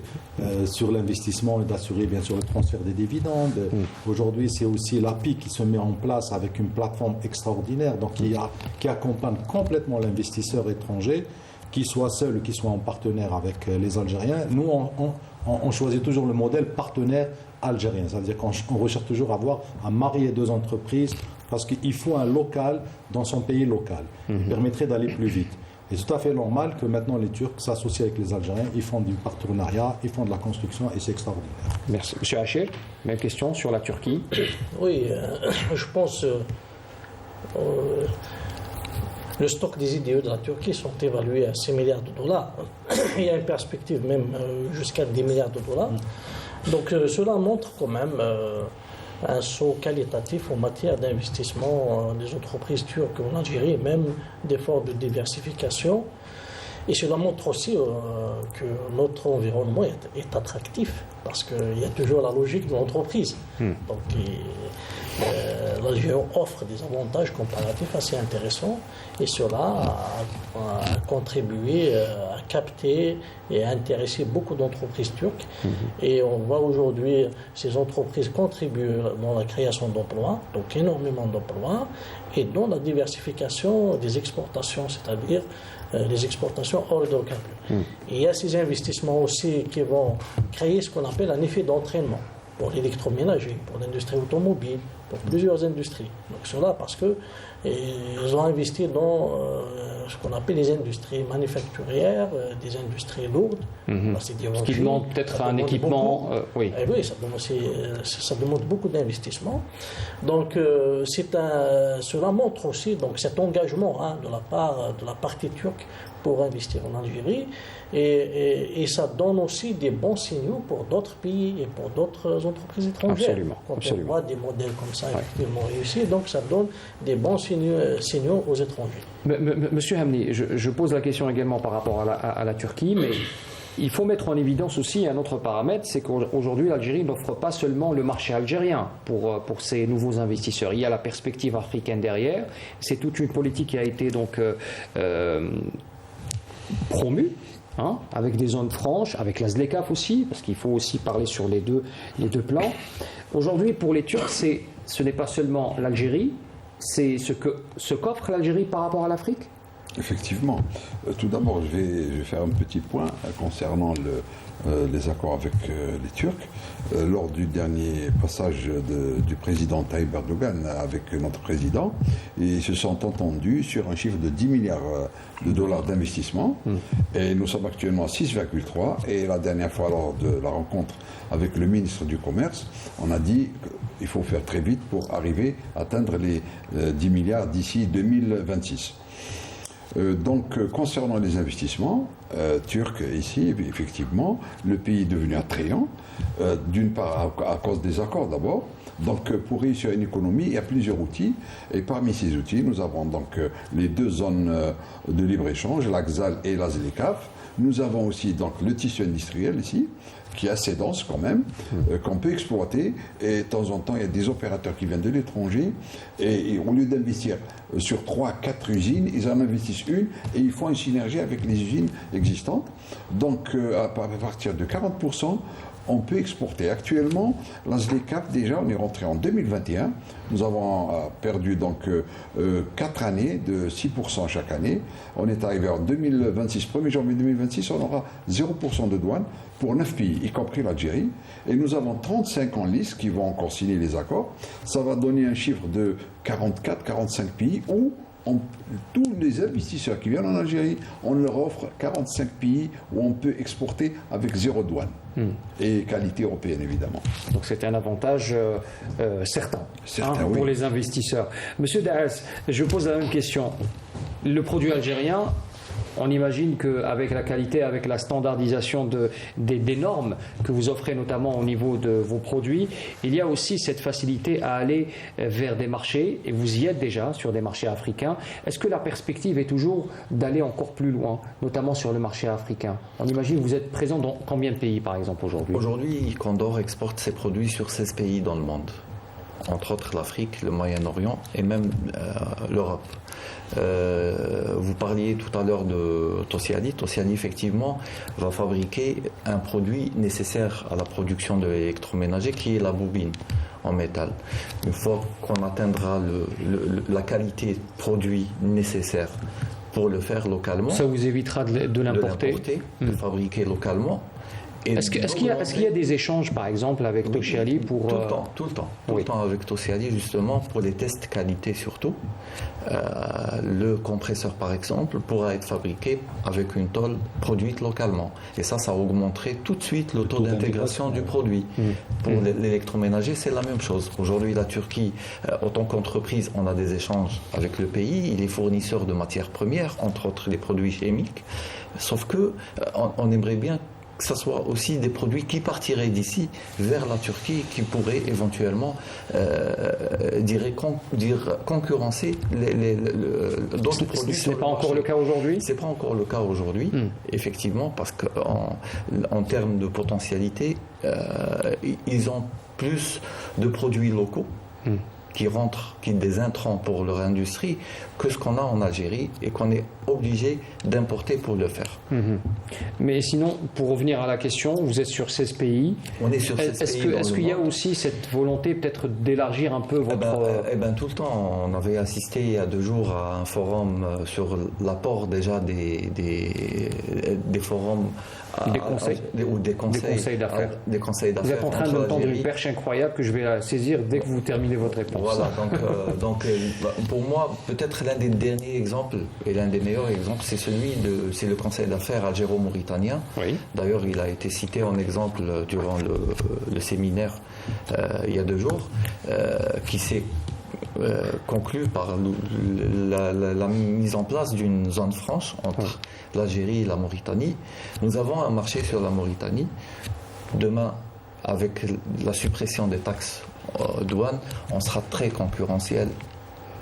sur l'investissement et d'assurer bien sûr le transfert des dividendes. Aujourd'hui, c'est aussi l'API qui se met en place avec une plateforme extraordinaire donc qui accompagne complètement l'investisseur étranger, qu'il soit seul ou qu'il soit en partenaire avec les Algériens. Nous, on choisit toujours le modèle partenaire algérien. C'est-à-dire qu'on recherche toujours à marier deux entreprises parce qu'il faut un local dans son pays local. Il permettrait d'aller plus vite. Et c'est tout à fait normal que maintenant les Turcs s'associent avec les Algériens, ils font du partenariat, ils font de la construction et c'est extraordinaire. Merci. Monsieur Hachir, même question sur la Turquie. Oui, je pense le stock des IDE de la Turquie sont évalués à 6 milliards de dollars. Il y a une perspective même jusqu'à 10 milliards de dollars. Donc cela montre quand même un saut qualitatif en matière d'investissement des entreprises turques en Algérie, même d'efforts de diversification. Et cela montre aussi que notre environnement est attractif, parce qu'il y a toujours la logique de l'entreprise. Donc l'Algérie offre des avantages comparatifs assez intéressants, et cela a contribué à capter et à intéresser beaucoup d'entreprises turques. Et on voit aujourd'hui ces entreprises contribuer dans la création d'emplois, donc énormément d'emplois, et dans la diversification des exportations, c'est-à-dire les exportations hors d'hydrocarbures. Il y a ces investissements aussi qui vont créer ce qu'on appelle un effet d'entraînement pour l'électroménager, pour l'industrie automobile, pour plusieurs industries. Donc cela parce qu'ils ont investi dans ce qu'on appelle les industries manufacturières, des industries lourdes. Ce qui demande peut-être un équipement. Oui, ça demande beaucoup d'investissement. Donc cela montre aussi donc, cet engagement de la part de la partie turque pour investir en Algérie, et ça donne aussi des bons signaux pour d'autres pays et pour d'autres entreprises étrangères. Absolument. Quand on voit des modèles comme ça effectivement réussis, donc ça donne des bons signaux aux étrangers. Monsieur Hamni, je pose la question également par rapport à la Turquie, mais il faut mettre en évidence aussi un autre paramètre, c'est qu'aujourd'hui l'Algérie n'offre pas seulement le marché algérien pour ses nouveaux investisseurs. Il y a la perspective africaine derrière. C'est toute une politique qui a été donc promue, avec des zones franches, avec la ZLECAf aussi, parce qu'il faut aussi parler sur les deux plans. Aujourd'hui, pour les Turcs, ce n'est pas seulement l'Algérie, c'est ce qu'offre l'Algérie par rapport à l'Afrique. Effectivement. Tout d'abord, je vais faire un petit point concernant les accords avec les Turcs. Lors du dernier passage du président Tayyip Erdogan avec notre président, ils se sont entendus sur un chiffre de 10 milliards de dollars d'investissement. Et nous sommes actuellement à 6,3. Et la dernière fois, lors de la rencontre avec le ministre du Commerce, on a dit qu'il faut faire très vite pour arriver à atteindre les 10 milliards d'ici 2026. Donc, concernant les investissements turcs ici, effectivement, le pays est devenu attrayant, d'une part à cause des accords d'abord. Donc, pour réussir une économie, il y a plusieurs outils. Et parmi ces outils, nous avons donc les deux zones de libre-échange, l'AXAL et la ZLECAf. Nous avons aussi donc le tissu industriel ici, qui est assez dense quand même, qu'on peut exploiter. Et de temps en temps, il y a des opérateurs qui viennent de l'étranger. Et au lieu d'investir sur 3-4 usines, ils en investissent une et ils font une synergie avec les usines existantes. Donc, à partir de 40%, on peut exporter. Actuellement, la ZLECAf, déjà, on est rentré en 2021. Nous avons perdu donc 4 années de 6% chaque année. On est arrivé en 2026, 1er janvier 2026, on aura 0% de douane pour 9 pays, y compris l'Algérie. Et nous avons 35 en liste qui vont encore signer les accords. Ça va donner un chiffre de 44-45 pays où tous les investisseurs qui viennent en Algérie, on leur offre 45 pays où on peut exporter avec zéro douane. Et qualité européenne, évidemment. Donc c'est un avantage certain, oui. pour les investisseurs. Monsieur Dares, je pose la même question. Le produit algérien, on imagine qu'avec la qualité, avec la standardisation des normes que vous offrez notamment au niveau de vos produits, il y a aussi cette facilité à aller vers des marchés, et vous y êtes déjà sur des marchés africains. Est-ce que la perspective est toujours d'aller encore plus loin, notamment sur le marché africain? On imagine que vous êtes présent dans combien de pays par exemple aujourd'hui? Aujourd'hui, Condor exporte ses produits sur 16 pays dans le monde, entre autres l'Afrique, le Moyen-Orient et même l'Europe. Vous parliez tout à l'heure de Tosyali. Tosyali, effectivement, va fabriquer un produit nécessaire à la production de l'électroménager qui est la bobine en métal. Une fois qu'on atteindra la qualité de produit nécessaire pour le faire localement, ça vous évitera de l'importer, de fabriquer localement. Est-ce qu'il y a des échanges, par exemple, avec Tosyali pour... Tout le temps avec Tosyali, justement, pour les tests qualité surtout. Le compresseur, par exemple, pourra être fabriqué avec une tôle produite localement. Et ça augmenterait tout de suite le taux d'intégration du produit. Pour l'électroménager, c'est la même chose. Aujourd'hui, la Turquie, en tant qu'entreprise, on a des échanges avec le pays. Il est fournisseur de matières premières, entre autres les produits chimiques. Sauf que on aimerait bien que ce soit aussi des produits qui partiraient d'ici vers la Turquie, qui pourraient éventuellement concurrencer d'autres produits. Ce n'est pas encore le cas aujourd'hui ? Ce n'est pas encore le cas aujourd'hui, effectivement, parce qu'en termes de potentialité, ils ont plus de produits locaux qui des intrants pour leur industrie, que ce qu'on a en Algérie et qu'on est obligé d'importer pour le faire. Mais sinon, pour revenir à la question, vous êtes sur 16 pays. On est sur 16 pays. Est-ce qu'il y a aussi cette volonté peut-être d'élargir un peu votre... Tout le temps. On avait assisté il y a 2 jours à un forum sur l'apport déjà des forums... Des conseils d'affaires. Vous êtes en train de me tendre une perche incroyable que je vais saisir dès que vous terminez votre réponse. Voilà, donc pour moi, peut-être l'un des derniers exemples et l'un des meilleurs exemples, c'est le conseil d'affaires algéro-mauritanien. Oui. D'ailleurs, il a été cité en exemple durant le séminaire il y a 2 jours, qui s'est conclu par la mise en place d'une zone franche entre l'Algérie et la Mauritanie. Nous avons un marché sur la Mauritanie. Demain, avec la suppression des taxes douanes, on sera très concurrentiel.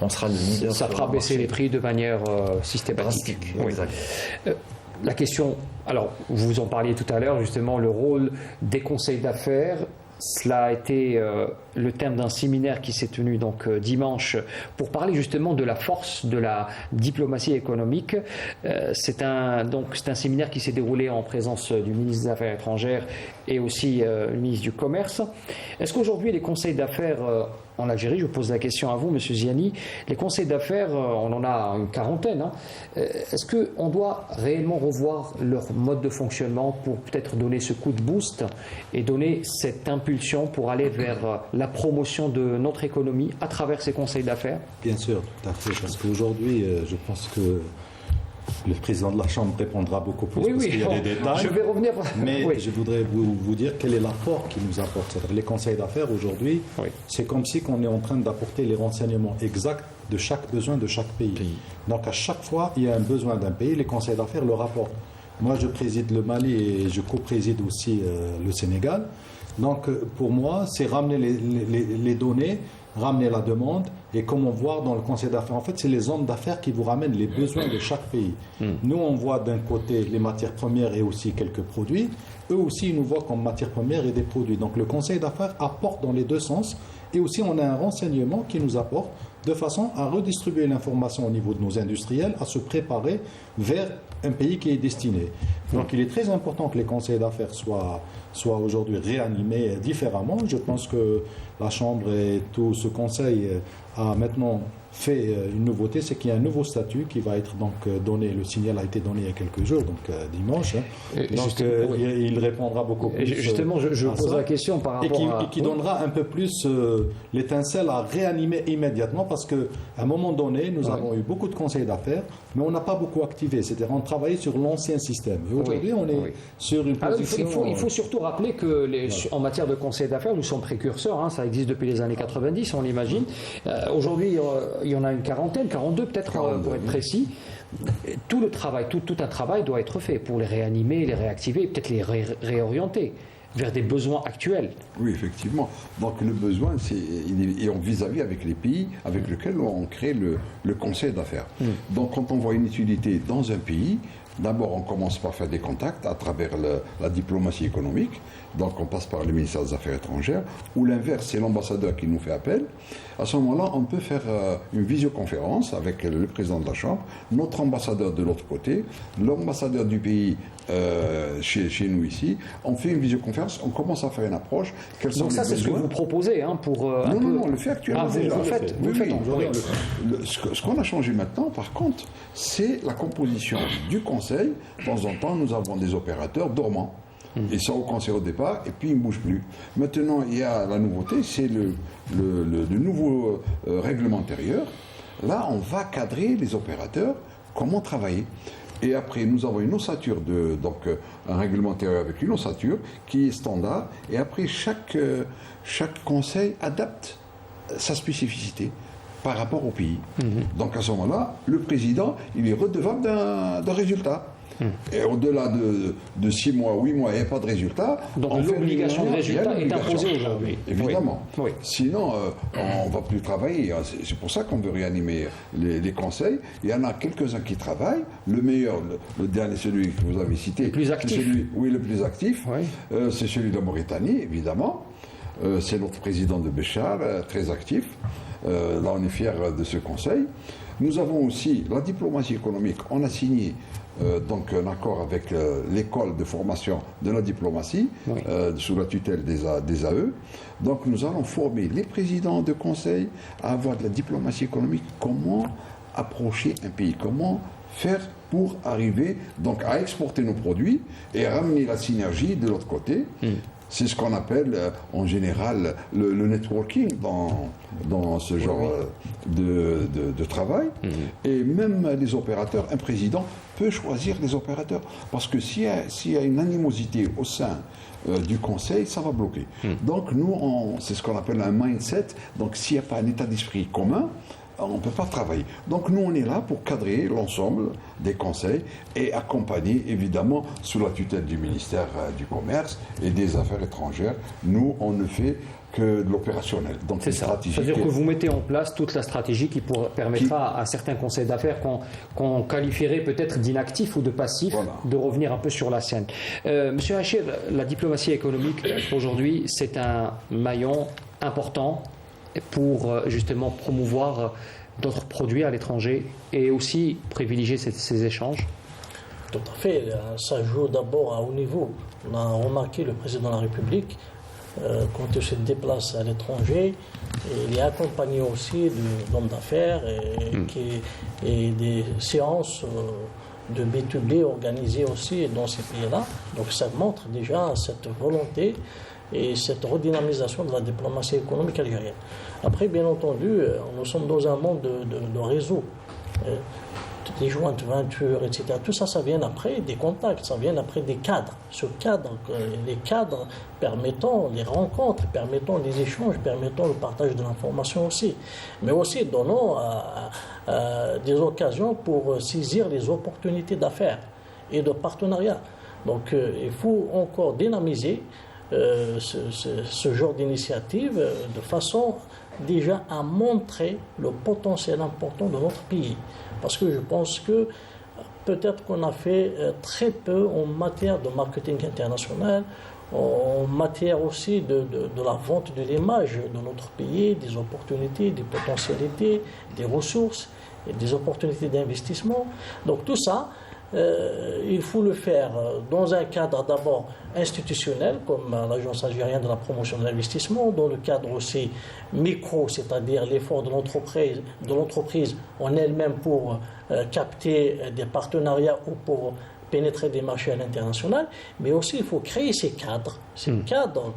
On sera le leader. Ça fera baisser les prix de manière systématique. Exact. La question, alors vous en parliez tout à l'heure, justement, le rôle des conseils d'affaires. Cela a été le thème d'un séminaire qui s'est tenu donc dimanche pour parler justement de la force de la diplomatie économique. C'est un séminaire qui s'est déroulé en présence du ministre des Affaires étrangères et aussi le ministre du Commerce. Est-ce qu'aujourd'hui les conseils d'affaires en Algérie. Je pose la question à vous, Monsieur Ziani. Les conseils d'affaires, on en a une quarantaine. Hein. Est-ce qu'on doit réellement revoir leur mode de fonctionnement pour peut-être donner ce coup de boost et donner cette impulsion pour aller vers la promotion de notre économie à travers ces conseils d'affaires? Bien sûr, tout à fait. Parce qu'aujourd'hui, je pense que le président de la Chambre répondra beaucoup plus parce qu'il y a des détails. Je vais revenir. Mais oui. je voudrais vous dire quel est l'apport qu'ils nous apportent. C'est-à-dire les conseils d'affaires aujourd'hui, c'est comme si on est en train d'apporter les renseignements exacts de chaque besoin de chaque pays. Donc à chaque fois, il y a un besoin d'un pays, les conseils d'affaires le rapportent. Moi, je préside le Mali et je co-préside aussi le Sénégal. Donc pour moi, c'est ramener les données, ramener la demande et comment voir dans le conseil d'affaires. En fait, c'est les hommes d'affaires qui vous ramènent les besoins de chaque pays. Nous, on voit d'un côté les matières premières et aussi quelques produits. Eux aussi, ils nous voient comme matières premières et des produits. Donc le conseil d'affaires apporte dans les deux sens. Et aussi, on a un renseignement qui nous apporte de façon à redistribuer l'information au niveau de nos industriels, à se préparer vers un pays qui est destiné. Donc il est très important que les conseils d'affaires soient aujourd'hui réanimés différemment. Je pense que la Chambre et tout ce conseil a maintenant fait une nouveauté, c'est qu'il y a un nouveau statut qui va être donc donné. Le signal a été donné il y a quelques jours, donc dimanche. Donc il répondra beaucoup plus. Justement, je pose la question par rapport et qui donnera un peu plus l'étincelle à réanimer immédiatement, parce qu'à un moment donné, nous avons eu beaucoup de conseils d'affaires, mais on n'a pas beaucoup activé. C'est-à-dire on travaillait sur l'ancien système. Et aujourd'hui, on est sur une position... il faut surtout rappeler que en matière de conseils d'affaires, nous sommes précurseurs. Hein, ça existe depuis les années 90, on l'imagine. Aujourd'hui, il y en a une quarantaine, 42 peut-être pour être précis. Tout le travail, tout un travail doit être fait pour les réanimer, les réactiver, peut-être les réorienter vers des besoins actuels. Oui, effectivement. Donc le besoin, il est vis-à-vis avec les pays avec lesquels on crée le conseil d'affaires. Donc quand on voit une utilité dans un pays, d'abord on commence par faire des contacts à travers la diplomatie économique. Donc on passe par le ministère des Affaires étrangères, ou l'inverse, c'est l'ambassadeur qui nous fait appel. À ce moment-là, on peut faire une visioconférence avec le président de la Chambre, notre ambassadeur de l'autre côté, l'ambassadeur du pays chez nous ici. On fait une visioconférence, on commence à faire une approche. Donc ça, c'est ce que vous proposez pour Non, on le fait actuellement. Vous le faites. Ce qu'on a changé maintenant, par contre, c'est la composition du Conseil. De temps en temps, nous avons des opérateurs dormants. Ils sont au Conseil au départ et puis ils ne bougent plus. Maintenant, il y a la nouveauté, c'est le nouveau règlement intérieur. Là, on va cadrer les opérateurs, comment travailler. Et après, nous avons une ossature, donc un règlement intérieur avec une ossature qui est standard. Et après, chaque conseil adapte sa spécificité par rapport au pays. Donc à ce moment-là, le président, il est redevable d'un résultat. Et au-delà de 6 mois, 8 mois, il n'y a pas de résultat. Donc l'obligation de résultat est imposée aujourd'hui. Évidemment. Oui. Sinon, on ne va plus travailler. C'est pour ça qu'on veut réanimer les conseils. Il y en a quelques-uns qui travaillent. Le meilleur, le dernier, celui que vous avez cité. Le plus actif. Le plus actif. Oui. C'est celui de la Mauritanie, évidemment. C'est notre président de Béchar, très actif. Là, on est fiers de ce conseil. Nous avons aussi la diplomatie économique. On a signé donc un accord avec l'école de formation de la diplomatie, sous la tutelle des AE. Donc nous allons former les présidents de conseil à avoir de la diplomatie économique. Comment approcher un pays, comment faire pour arriver donc à exporter nos produits et à ramener la synergie de l'autre côté. C'est ce qu'on appelle en général le networking dans ce genre de travail. Et même les opérateurs, un président peut choisir les opérateurs. Parce que s'il y a une animosité au sein du conseil, ça va bloquer. Donc nous, c'est ce qu'on appelle un mindset. Donc s'il n'y a pas un état d'esprit commun, on ne peut pas travailler. Donc nous, on est là pour cadrer l'ensemble des conseils et accompagner, évidemment, sous la tutelle du ministère du Commerce et des Affaires étrangères. Nous, on ne fait que de l'opérationnel. Donc c'est ça. C'est-à-dire que vous mettez en place toute la stratégie qui permettra à certains conseils d'affaires qu'on qualifierait peut-être d'inactifs ou de passifs, de revenir un peu sur la scène. Monsieur Hachir, la diplomatie économique, aujourd'hui, c'est un maillon important pour justement promouvoir d'autres produits à l'étranger et aussi privilégier ces échanges? Tout à fait. Ça joue d'abord à haut niveau. On a remarqué le président de la République quand il se déplace à l'étranger, il est accompagné aussi d'hommes d'affaires et des séances de B2B organisées aussi dans ces pays-là. Donc ça montre déjà cette volonté et cette redynamisation de la diplomatie économique algérienne. Après, bien entendu, nous sommes dans un monde de réseau. Les jointes ventures, etc. Tout ça, ça vient après des contacts, ça vient après des cadres. Les cadres permettant les rencontres, permettant les échanges, permettant le partage de l'information aussi. Mais aussi donnant des occasions pour saisir les opportunités d'affaires et de partenariat. Donc il faut encore dynamiser ce genre d'initiative de façon déjà à montrer le potentiel important de notre pays. Parce que je pense que peut-être qu'on a fait très peu en matière de marketing international, en matière aussi de la vente de l'image de notre pays, des opportunités, des potentialités, des ressources, et des opportunités d'investissement. Donc tout ça, il faut le faire dans un cadre d'abord institutionnel, comme l'Agence algérienne de la promotion de l'investissement, dans le cadre aussi micro, c'est-à-dire l'effort de l'entreprise en elle-même pour capter des partenariats ou pour pénétrer des marchés à l'international, mais aussi il faut créer ces cadres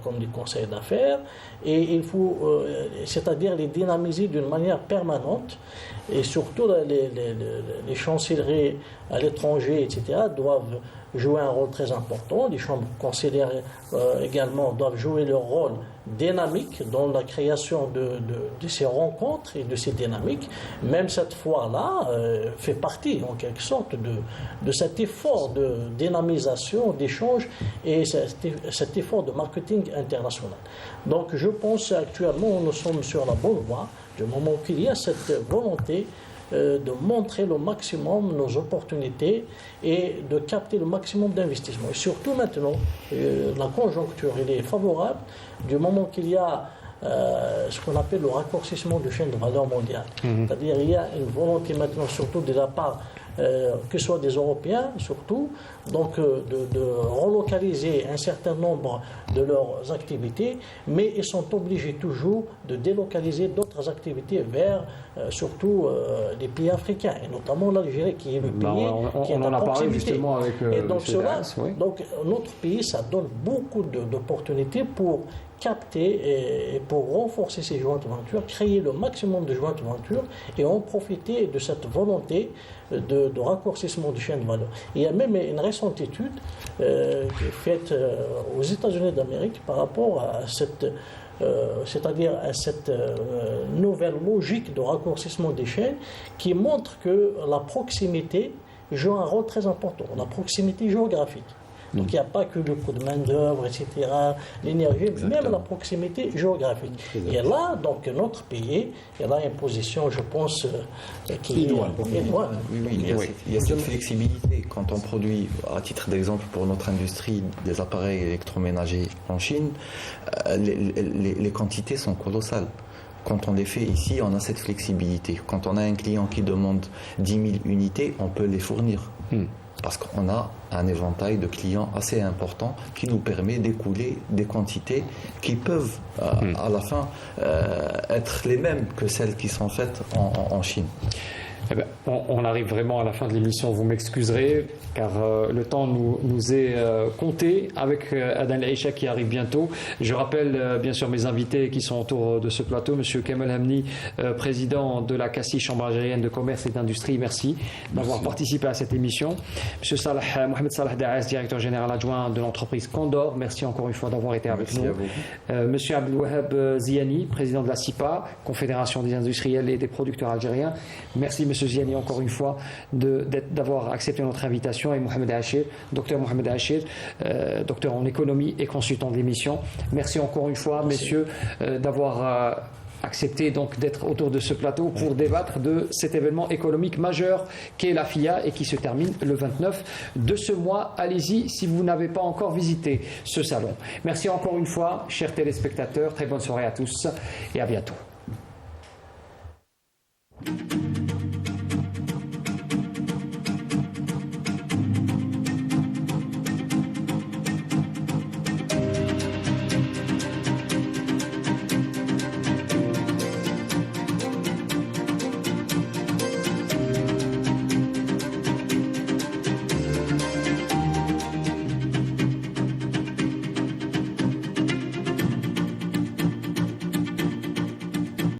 comme les conseils d'affaires, et il faut, c'est-à-dire les dynamiser d'une manière permanente, et surtout les chancelleries à l'étranger, etc., doivent jouer un rôle très important. Les chambres consulaires également doivent jouer leur rôle dynamique dans la création de ces rencontres et de ces dynamiques. Même cette fois-là fait partie en quelque sorte de cet effort de dynamisation, d'échange et cet effort de marketing international. Donc je pense actuellement nous sommes sur la bonne voie du moment qu'il y a cette volonté de montrer le maximum nos opportunités et de capter le maximum d'investissements. Et surtout maintenant, la conjoncture elle est favorable du moment qu'il y a ce qu'on appelle le raccourcissement de chaîne de valeur mondiale. C'est-à-dire qu'il y a une volonté maintenant, surtout de la part que ce soit des Européens surtout, donc de relocaliser un certain nombre de leurs activités, mais ils sont obligés toujours de délocaliser d'autres activités vers surtout les pays africains, et notamment l'Algérie qui est le pays qui est on en à a parlé proximité. justement avec et donc, donc notre pays, ça donne beaucoup d'opportunités pour capter et pour renforcer ces jointes ventures, créer le maximum de jointes ventures et en profiter de cette volonté de raccourcissement de chaîne de valeur. Il y a même une récente étude qui est faite aux États-Unis d'Amérique par rapport à cette c'est-à-dire à cette nouvelle logique de raccourcissement des chaînes qui montre que la proximité joue un rôle très important, la proximité géographique. Donc il n'y a pas que le coût de main-d'œuvre, etc., l'énergie, même la proximité géographique. Et là, donc notre pays, il a une position, je pense, qui est Oui, il y a cette flexibilité. Quand on produit, à titre d'exemple pour notre industrie, des appareils électroménagers en Chine, les quantités sont colossales. Quand on les fait ici, on a cette flexibilité. Quand on a un client qui demande 10 000 unités, on peut les fournir. Parce qu'on a un éventail de clients assez important qui nous permet d'écouler des quantités qui peuvent à la fin être les mêmes que celles qui sont faites en Chine. Eh bien, on arrive vraiment à la fin de l'émission, vous m'excuserez, car le temps nous est compté avec Adan Aïcha qui arrive bientôt. Je rappelle bien sûr mes invités qui sont autour de ce plateau. Monsieur Kamal Hamni, président de la CACI, Chambre algérienne de commerce et d'industrie, merci d'avoir participé à cette émission. Monsieur Mohamed Salah Daas, directeur général adjoint de l'entreprise Condor, merci encore une fois d'avoir été avec nous. Monsieur Abdelwahab Ziani, président de la CIPA, Confédération des industriels et des producteurs algériens, merci Monsieur Ziani encore une fois d'avoir accepté notre invitation, et Mohamed Hachir, docteur Mohamed Hachir, docteur en économie et consultant de l'émission. Merci encore une fois, messieurs, d'avoir accepté donc d'être autour de ce plateau pour débattre de cet événement économique majeur qu'est la FIA et qui se termine le 29 de ce mois. Allez-y si vous n'avez pas encore visité ce salon. Merci encore une fois, chers téléspectateurs, très bonne soirée à tous et à bientôt.